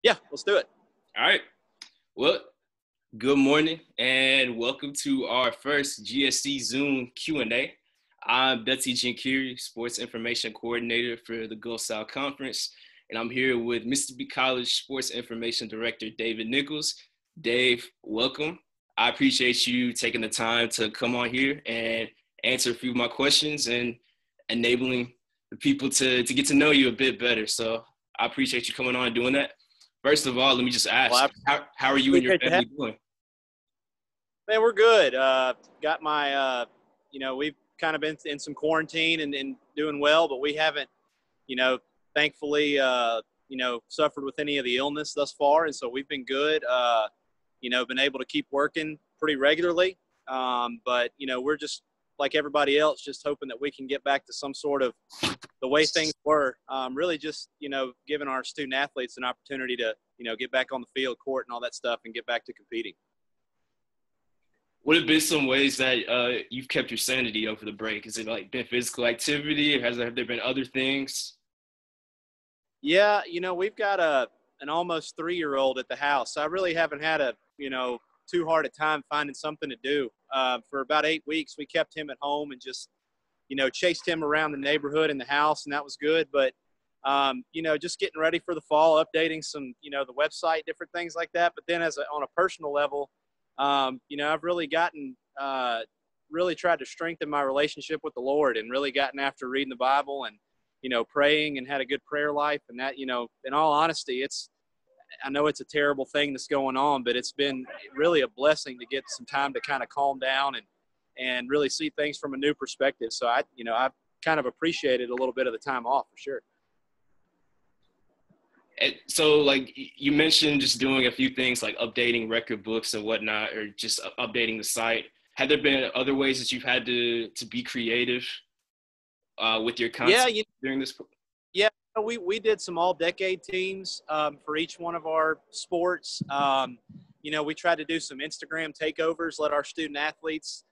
Yeah, let's do it. All right. Well, good morning and welcome to our first GSC Zoom Q&A. I'm Datti, Jinkiri, Sports Information Coordinator for the Gulf South Conference, and I'm here with Mississippi College Sports Information Director David Nichols. Dave, welcome. I appreciate you taking the time to come on here and answer a few of my questions and enabling the people to get to know you a bit better. So I appreciate you coming on and doing that. First of all, let me just ask, how are you and your family doing? Man, we're good. Got my, we've kind of been in some quarantine and doing well, but we haven't, thankfully, suffered with any of the illness thus far. And so we've been good, been able to keep working pretty regularly. But we're just like everybody else, just hoping that we can get back to some sort of the way things were, really just, giving our student athletes an opportunity to, get back on the field, court and all that stuff and get back to competing. What have been some ways that you've kept your sanity over the break? Is it like been physical activity or have there been other things? Yeah, we've got an almost 3-year-old at the house. So I really haven't had too hard a time finding something to do. For about 8 weeks, we kept him at home and just, chased him around the neighborhood and the house, and that was good. But, just getting ready for the fall, updating some, the website, different things like that. But then on a personal level, I've really really tried to strengthen my relationship with the Lord and really gotten after reading the Bible and, praying and had a good prayer life. And that, in all honesty, I know it's a terrible thing that's going on, but it's been really a blessing to get some time to kind of calm down and really see things from a new perspective. So I've kind of appreciated a little bit of the time off for sure. And so like you mentioned just doing a few things like updating record books and whatnot, or just updating the site. Have there been other ways that you've had to be creative with your content during this? Yeah, we did some all-decade teams for each one of our sports. We tried to do some Instagram takeovers, let our student athletes,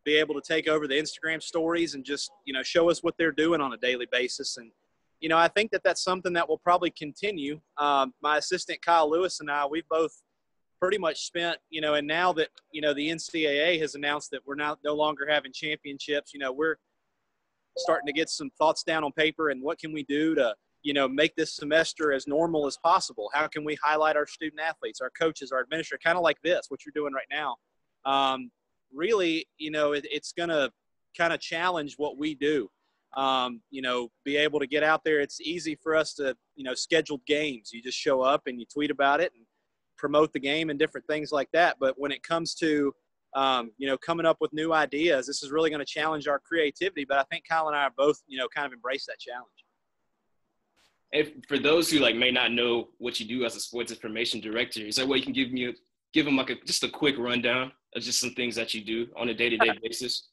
be able to take over the Instagram stories and just, show us what they're doing on a daily basis. And, I think that that's something that will probably continue. My assistant, Kyle Lewis, and I, we've both pretty much spent, and now that, the NCAA has announced that we're no longer having championships, we're starting to get some thoughts down on paper and what can we do to, make this semester as normal as possible? How can we highlight our student athletes, our coaches, our administrators, kind of like this, what you're doing right now? Really, it's going to kind of challenge what we do. Be able to get out there. It's easy for us to, scheduled games. You just show up and you tweet about it and promote the game and different things like that. But when it comes to, coming up with new ideas, this is really going to challenge our creativity. But I think Kyle and I are both, kind of embrace that challenge. And for those who may not know what you do as a sports information director, is there a way you can give them just a quick rundown of just some things that you do on a day-to-day basis?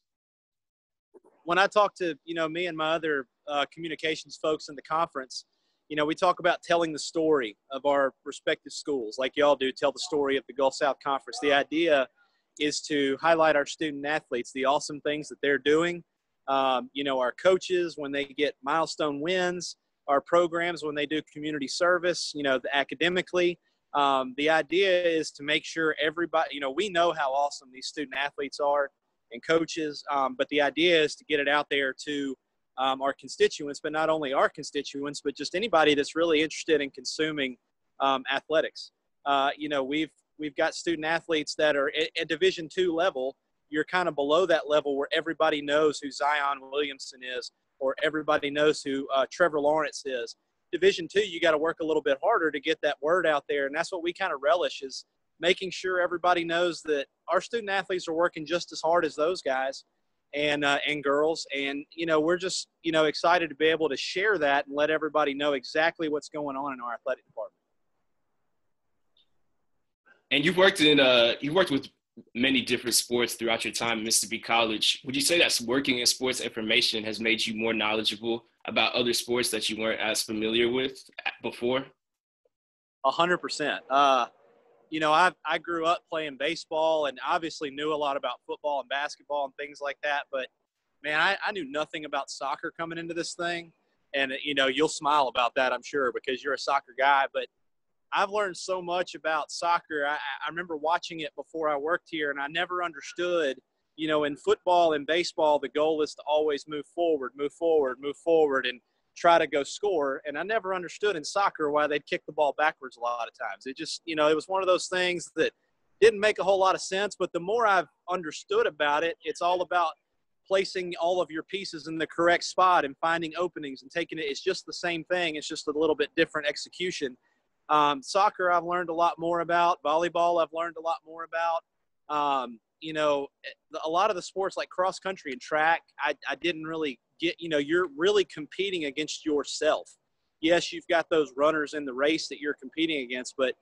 When I talk to, me and my other communications folks in the conference, we talk about telling the story of our respective schools, like y'all do, tell the story of the Gulf South Conference. The idea is to highlight our student athletes, the awesome things that they're doing, our coaches when they get milestone wins, our programs when they do community service, academically. The idea is to make sure everybody, we know how awesome these student athletes are and coaches, but the idea is to get it out there to our constituents, but not only our constituents, but just anybody that's really interested in consuming athletics. We've got student athletes that are at Division II level. You're kind of below that level where everybody knows who Zion Williamson is, or everybody knows who Trevor Lawrence is. Division II, you got to work a little bit harder to get that word out there, and that's what we kind of relish, is making sure everybody knows that our student athletes are working just as hard as those guys and girls. And, we're just, excited to be able to share that and let everybody know exactly what's going on in our athletic department. And you've worked with many different sports throughout your time at Mississippi College. Would you say that working in sports information has made you more knowledgeable about other sports that you weren't as familiar with before? 100%. I grew up playing baseball and obviously knew a lot about football and basketball and things like that. But, man, I knew nothing about soccer coming into this thing. And, you'll smile about that, I'm sure, because you're a soccer guy. But, I've learned so much about soccer. I remember watching it before I worked here, and I never understood, in football and baseball, the goal is to always move forward, and try to go score. And I never understood in soccer why they'd kick the ball backwards a lot of times. It just, it was one of those things that didn't make a whole lot of sense. But the more I've understood about it, it's all about placing all of your pieces in the correct spot and finding openings and taking it. It's just the same thing. It's just a little bit different execution. Soccer, I've learned a lot more about. Volleyball, I've learned a lot more about. A lot of the sports like cross country and track, I didn't really get, you're really competing against yourself. Yes, you've got those runners in the race that you're competing against, but,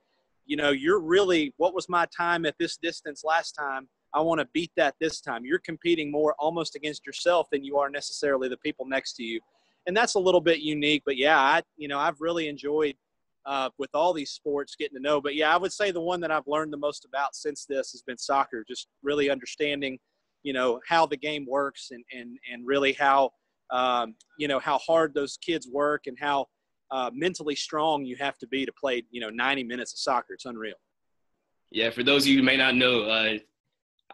you're really, what was my time at this distance last time? I want to beat that this time. You're competing more almost against yourself than you are necessarily the people next to you. And that's a little bit unique, but yeah, I've really enjoyed with all these sports getting to know. But yeah, I would say the one that I've learned the most about since this has been soccer, just really understanding, how the game works and really how, how hard those kids work and how mentally strong you have to be to play, 90 minutes of soccer. It's unreal. Yeah, for those of you who may not know,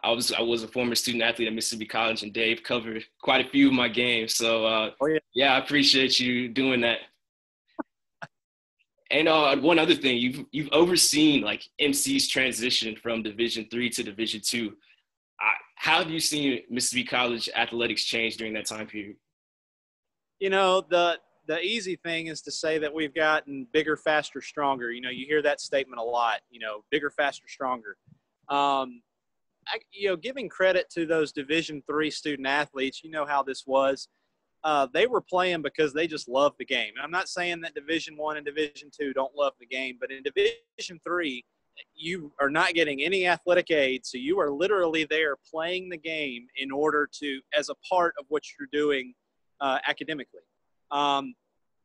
I was a former student athlete at Mississippi College, and Dave covered quite a few of my games. So yeah, I appreciate you doing that. And one other thing, you've overseen like MC's transition from Division III to Division II. How have you seen Mississippi College athletics change during that time period? The easy thing is to say that we've gotten bigger, faster, stronger. You hear that statement a lot. Bigger, faster, stronger. Giving credit to those Division III student athletes, how this was. They were playing because they just love the game. And I'm not saying that Division I and Division II don't love the game, but in Division III, you are not getting any athletic aid, so you are literally there playing the game in order to, as a part of what you're doing academically.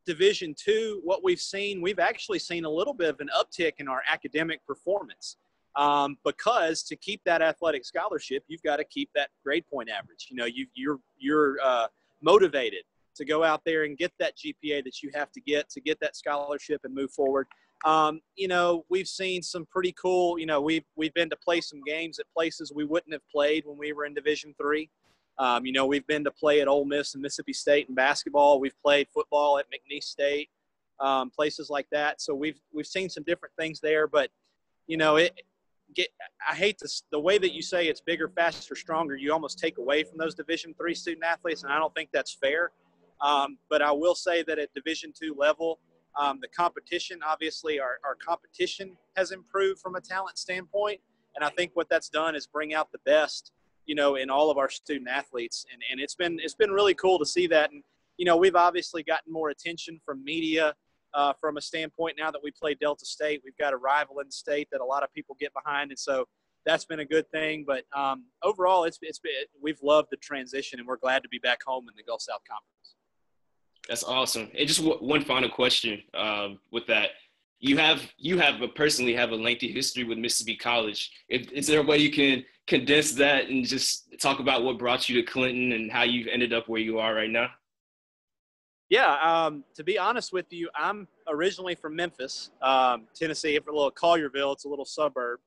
Division II, what we've actually seen a little bit of an uptick in our academic performance. Because to keep that athletic scholarship, you've got to keep that grade point average. You're motivated to go out there and get that GPA that you have to get that scholarship and move forward. We've seen some pretty cool, we've been to play some games at places we wouldn't have played when we were in Division III. We've been to play at Ole Miss and Mississippi State in basketball. We've played football at McNeese State, places like that. So we've seen some different things there, but I hate the way that you say it's bigger, faster, stronger. You almost take away from those Division III student athletes, and I don't think that's fair. But I will say that at Division II level, the competition, obviously our competition has improved from a talent standpoint. And I think what that's done is bring out the best, in all of our student athletes. And it's been really cool to see that. And, we've obviously gotten more attention from media from a standpoint now that we play Delta State. We've got a rival in the state that a lot of people get behind. And so that's been a good thing. But overall, we've loved the transition, and we're glad to be back home in the Gulf South Conference. That's awesome. And just one final question with that. You personally have a lengthy history with Mississippi College. Is there a way you can condense that and just talk about what brought you to Clinton and how you've ended up where you are right now? Yeah, to be honest with you, I'm originally from Memphis, Tennessee, a little Collierville. It's a little suburb.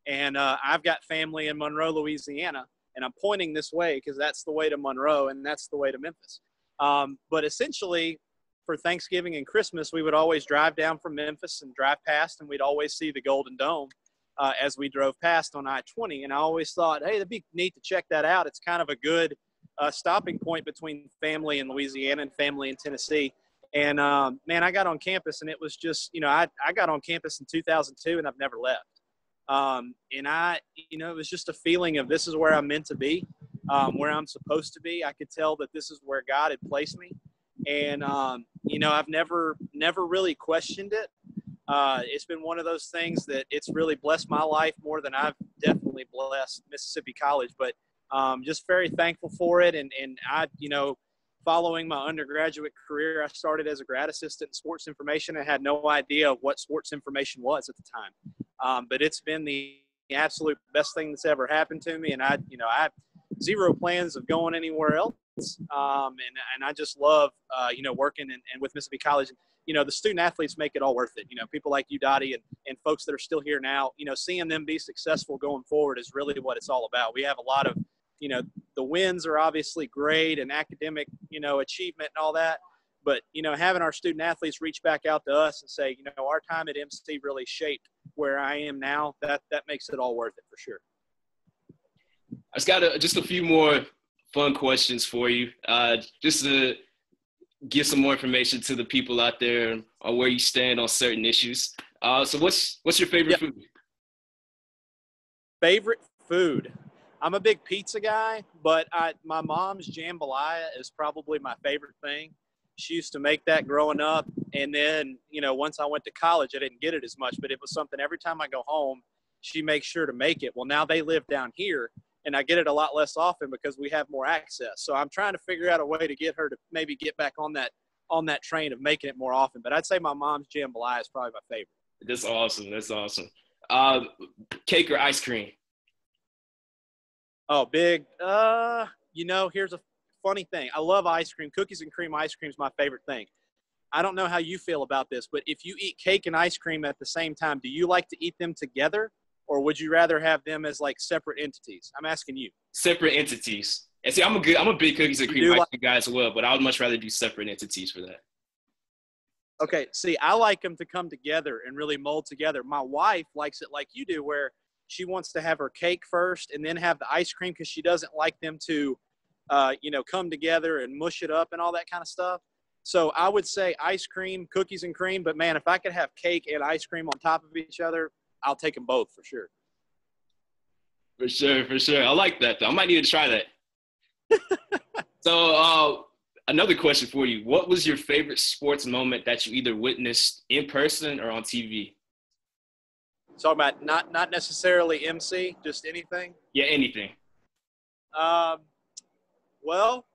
And I've got family in Monroe, Louisiana. And I'm pointing this way because that's the way to Monroe and that's the way to Memphis. But essentially, for Thanksgiving and Christmas, we would always drive down from Memphis and drive past, and we'd always see the Golden Dome as we drove past on I-20. And I always thought, hey, that'd be neat to check that out. It's kind of a good stopping point between family in Louisiana and family in Tennessee. And, man, I got on campus, and it was just, I got on campus in 2002, and I've never left. And it was just a feeling of this is where I'm meant to be, where I'm supposed to be. I could tell that this is where God had placed me. And, I've never really questioned it. It's been one of those things that it's really blessed my life more than I've definitely blessed Mississippi College. But just very thankful for it. And I, following my undergraduate career, I started as a grad assistant in sports information. I had no idea what sports information was at the time. But it's been the absolute best thing that's ever happened to me. And I have zero plans of going anywhere else. and I just love, working and with Mississippi College. And, the student athletes make it all worth it. People like you, Datti, and folks that are still here now, seeing them be successful going forward is really what it's all about. We have a lot of, the wins are obviously great and academic, achievement and all that. But, having our student athletes reach back out to us and say, our time at MC really shaped where I am now, that makes it all worth it for sure. I just got just a few more fun questions for you, just to give some more information to the people out there on where you stand on certain issues. So what's your favorite food? Favorite food? I'm a big pizza guy, but my mom's jambalaya is probably my favorite thing. She used to make that growing up, and then, once I went to college, I didn't get it as much, but it was something every time I go home, she makes sure to make it. Well, now they live down here, and I get it a lot less often because we have more access. So I'm trying to figure out a way to get her to maybe get back on that train of making it more often. But I'd say my mom's jambalaya is probably my favorite. That's awesome. That's awesome. Cake or ice cream? Oh, big. Here's a funny thing. I love ice cream. Cookies and cream ice cream is my favorite thing. I don't know how you feel about this, but if you eat cake and ice cream at the same time, do you like to eat them together, or would you rather have them as like separate entities? I'm asking you. Separate entities. And see, I'm a big cookies and cream ice cream guy as well, but I would much rather do separate entities for that. Okay, see, I like them to come together and really mold together. My wife likes it like you do, where she wants to have her cake first and then have the ice cream because she doesn't like them to, come together and mush it up and all that kind of stuff. So I would say ice cream, cookies and cream. But, man, if I could have cake and ice cream on top of each other, I'll take them both for sure. For sure. I like that, though. I might need to try that. So another question for you. What was your favorite sports moment that you either witnessed in person or on TV? Talking about not necessarily MC, just anything? Yeah, anything. Well,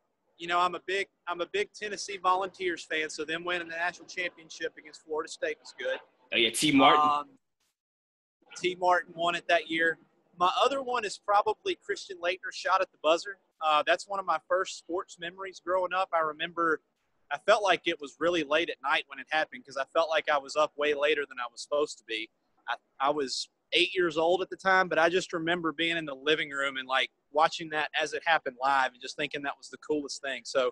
I'm a big Tennessee Volunteers fan, so them winning the national championship against Florida State was good. Oh, yeah, T. Martin. T. Martin won it that year. My other one is probably Christian Laettner's shot at the buzzer. That's one of my first sports memories growing up. I remember I felt like it was really late at night when it happened because I felt like I was up way later than I was supposed to be. I was 8 years old at the time, but I just remember being in the living room and like watching that as it happened live and just thinking that was the coolest thing. So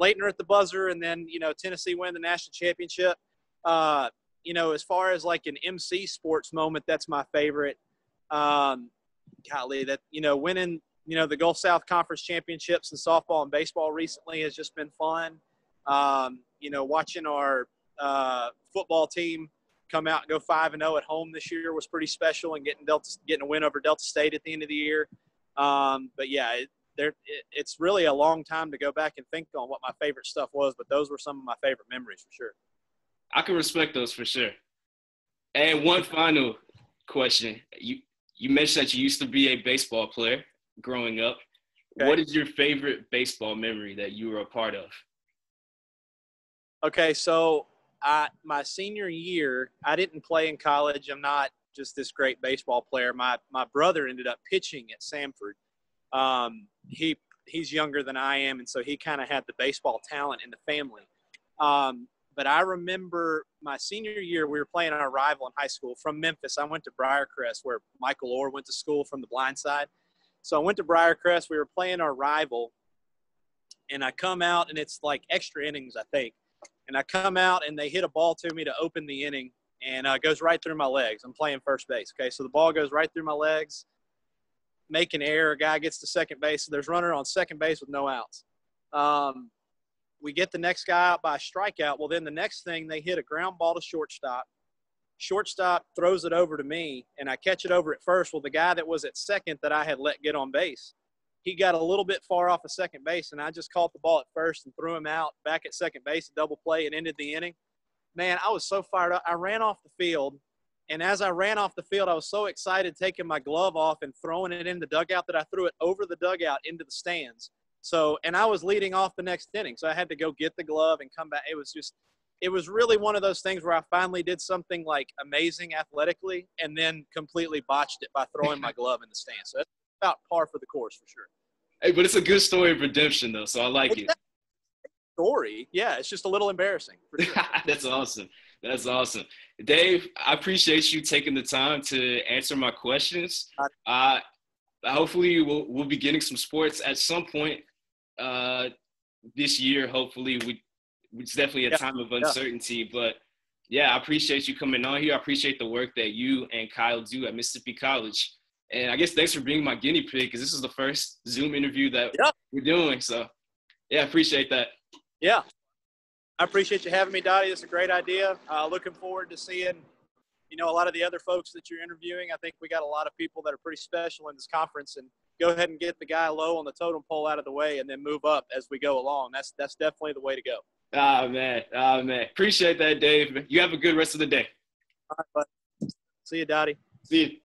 Laettner at the buzzer, and then, Tennessee win the national championship. As far as like an MC sports moment, that's my favorite. Winning, the Gulf South Conference championships in softball and baseball recently has just been fun. Watching our football team come out and go 5-0 at home this year was pretty special, and getting a win over Delta State at the end of the year. But yeah, it's really a long time to go back and think on what my favorite stuff was, but those were some of my favorite memories for sure. I can respect those for sure. And one final question. You mentioned that you used to be a baseball player growing up. Okay. What is your favorite baseball memory that you were a part of? Okay, so my senior year, I didn't play in college. I'm not just this great baseball player. My brother ended up pitching at Samford. He's younger than I am, and so he kind of had the baseball talent in the family. But I remember my senior year, we were playing our rival in high school from Memphis. I went to Briarcrest, where Michael Orr went to school from the blind side. So I went to Briarcrest. We were playing our rival, and I come out, and it's like extra innings, I think. And I come out, and they hit a ball to me to open the inning, and it goes right through my legs. I'm playing first base. Okay, so the ball goes right through my legs, make an error. A guy gets to second base. So there's a runner on second base with no outs. We get the next guy out by a strikeout. Well, then the next thing, they hit a ground ball to shortstop. Shortstop throws it over to me, and I catch it over at first. Well, the guy that was at second that I had let get on base, he got a little bit far off of second base, and I just caught the ball at first and threw him out back at second base, a double play, and ended the inning. Man, I was so fired up. I ran off the field, and as I ran off the field, I was so excited taking my glove off and throwing it in the dugout that I threw it over the dugout into the stands. So, and I was leading off the next inning, so I had to go get the glove and come back. It was really one of those things where I finally did something like amazing athletically and then completely botched it by throwing my glove in the stands. So that's about par for the course for sure. Hey, but it's a good story of redemption, though, so I like it. Story, yeah, it's just a little embarrassing. For sure. That's awesome. That's awesome. Dave, I appreciate you taking the time to answer my questions. Hopefully we'll be getting some sports at some point this year. Hopefully it's definitely a time of uncertainty, but yeah, I appreciate you coming on here. I appreciate the work that you and Kyle do at Mississippi College. And I guess thanks for being my guinea pig, because this is the first Zoom interview that we're doing. So yeah, I appreciate that. Yeah. I appreciate you having me, Datti. It's a great idea. Looking forward to seeing, a lot of the other folks that you're interviewing. I think we got a lot of people that are pretty special in this conference, and go ahead and get the guy low on the totem pole out of the way and then move up as we go along. That's definitely the way to go. Ah, man. Appreciate that, Dave. You have a good rest of the day. All right, bud. See you, Datti. See you.